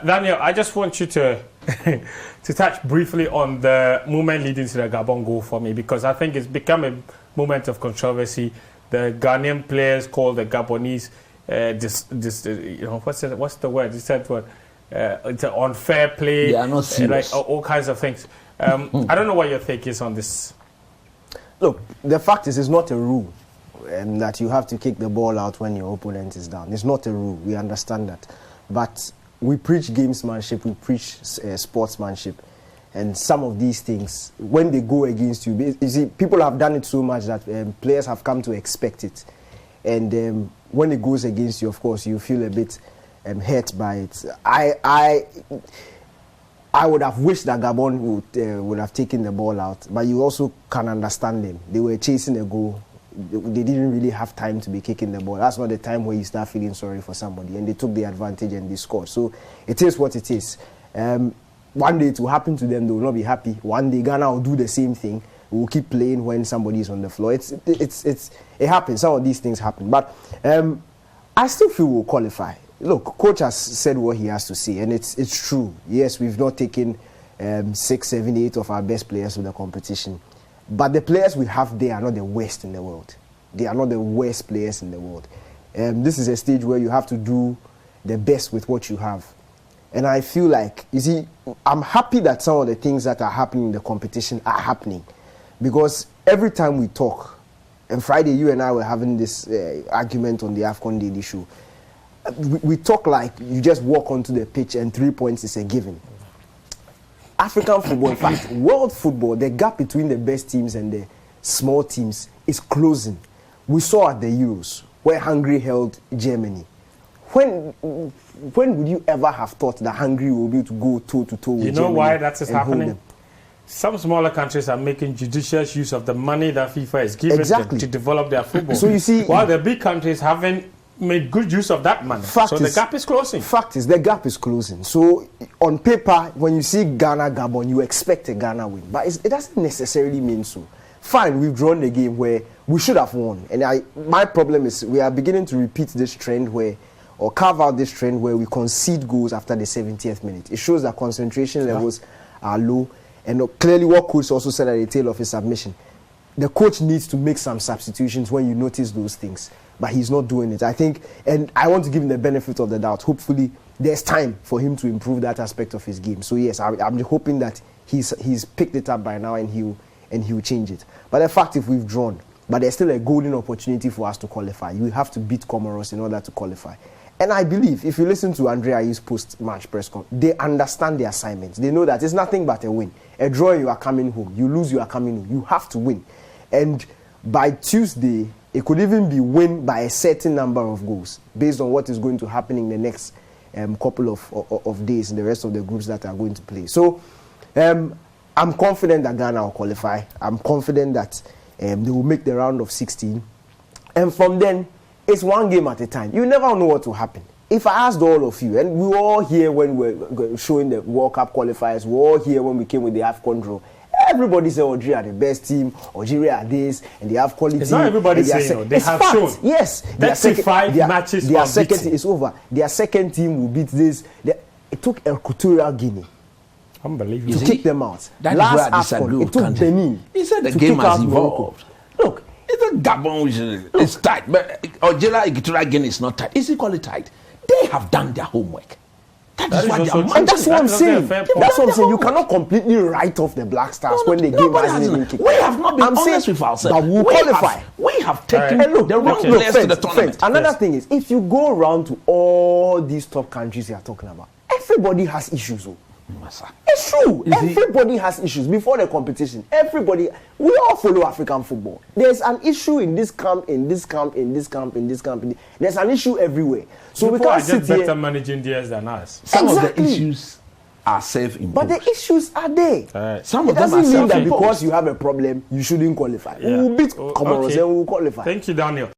Daniel, I just want you to to touch briefly on the movement leading to the Gabon goal for me, because I think it's become a moment of controversy. The Ghanaian players call the Gabonese what's the word? They said what? It's an unfair play. They are not serious. Like all kinds of things. I don't know what your take is on this. Look, the fact is, it's not a rule that you have to kick the ball out when your opponent is down. It's not a rule. We understand that. But we preach gamesmanship, we preach sportsmanship. And some of these things, when they go against you, you see, people have done it so much that players have come to expect it. And when it goes against you, of course, you feel a bit hurt by it. I would have wished that Gabon would have taken the ball out, but you also can understand them. They were chasing a goal. They didn't really have time to be kicking the ball. That's not the time where you start feeling sorry for somebody, and they took the advantage and they scored. So it is what it is. One day it will happen to them, they will not be happy. One day Ghana will do the same thing. We will keep playing when somebody is on the floor. It happens. Some of these things happen. But I still feel we'll qualify. Look, coach has said what he has to say, and it's true. Yes, we've not taken 6, 7, 8 of our best players to the competition. But the players we have there are not the worst in the world. They are not the worst players in the world. This is a stage where you have to do the best with what you have. And I feel like, you see, I'm happy that some of the things that are happening in the competition are happening. Because every time we talk, and Friday you and I were having this argument on the AFCON Daily Show, we talk like you just walk onto the pitch and 3 points is a given. African football, in fact, world football, the gap between the best teams and the small teams is closing. We saw at the Euros, where Hungary held Germany. When would you ever have thought that Hungary will be able to go toe-to-toe with Germany? You know why that is happening? Some smaller countries are making judicious use of the money that FIFA is giving them to develop their football. So you see, while the big countries haven't made good use of that money. So the gap is closing. Fact is, the gap is closing. So on paper, when you see Ghana, Gabon, you expect a Ghana win. But it doesn't necessarily mean so. Fine, we've drawn the game where we should have won. And my problem is we are beginning to repeat this trend or carve out this trend where we concede goals after the 70th minute. It shows that concentration levels are low. And clearly what coach also said at the tail of his submission, the coach needs to make some substitutions when you notice those things. But he's not doing it. I think, and I want to give him the benefit of the doubt. Hopefully, there's time for him to improve that aspect of his game. So yes, I'm hoping that he's picked it up by now and he'll change it. But the fact, if we've drawn, but there's still a golden opportunity for us to qualify. You have to beat Comoros in order to qualify. And I believe, if you listen to Andre Ayew's post-match press conference, they understand the assignments. They know that it's nothing but a win. A draw, you are coming home. You lose, you are coming home. You have to win. And by Tuesday, it could even be win by a certain number of goals based on what is going to happen in the next couple of days in the rest of the groups that are going to play. So I'm confident that Ghana will qualify. I'm confident that they will make the round of 16. And from then, it's one game at a time. You never know what will happen. If I asked all of you, and we were all here when we were showing the World Cup qualifiers, we were all here when we came with the AFCON draw. Everybody said Algeria are the best team, Algeria are this, and they have quality. It's not everybody saying, they have shown. Yes. 35 matches their second is over. Their second team will beat this. It took Equatorial Guinea. Unbelievable. To kick them out. That Last AFCON, it took Benin. He said the game has evolved. Look, it's a Gabon, it's tight, but Algeria, Equatorial Guinea is not tight. It's equally tight. They have done their homework. That is why they are. And that's what I'm saying. That's what I'm saying. You cannot completely write off the Black Stars when the game hasn't even kicked. We have not been honest with ourselves. But we'll qualify. We have taken the wrong players to the tournament. Another thing is, if you go around to all these top countries you are talking about, everybody has issues. It's true. Everybody has issues before the competition. Everybody, we all follow African football. There's an issue in this camp, in this camp, in this camp, in this camp. There's an issue everywhere. So people we can't are sit just here. better managing theirs than us. Some of the issues are self-imposed. But the issues are there. Some it of them doesn't are mean that self-imposed. because you have a problem, you shouldn't qualify. We will beat Comoros and we will qualify. Thank you, Daniel.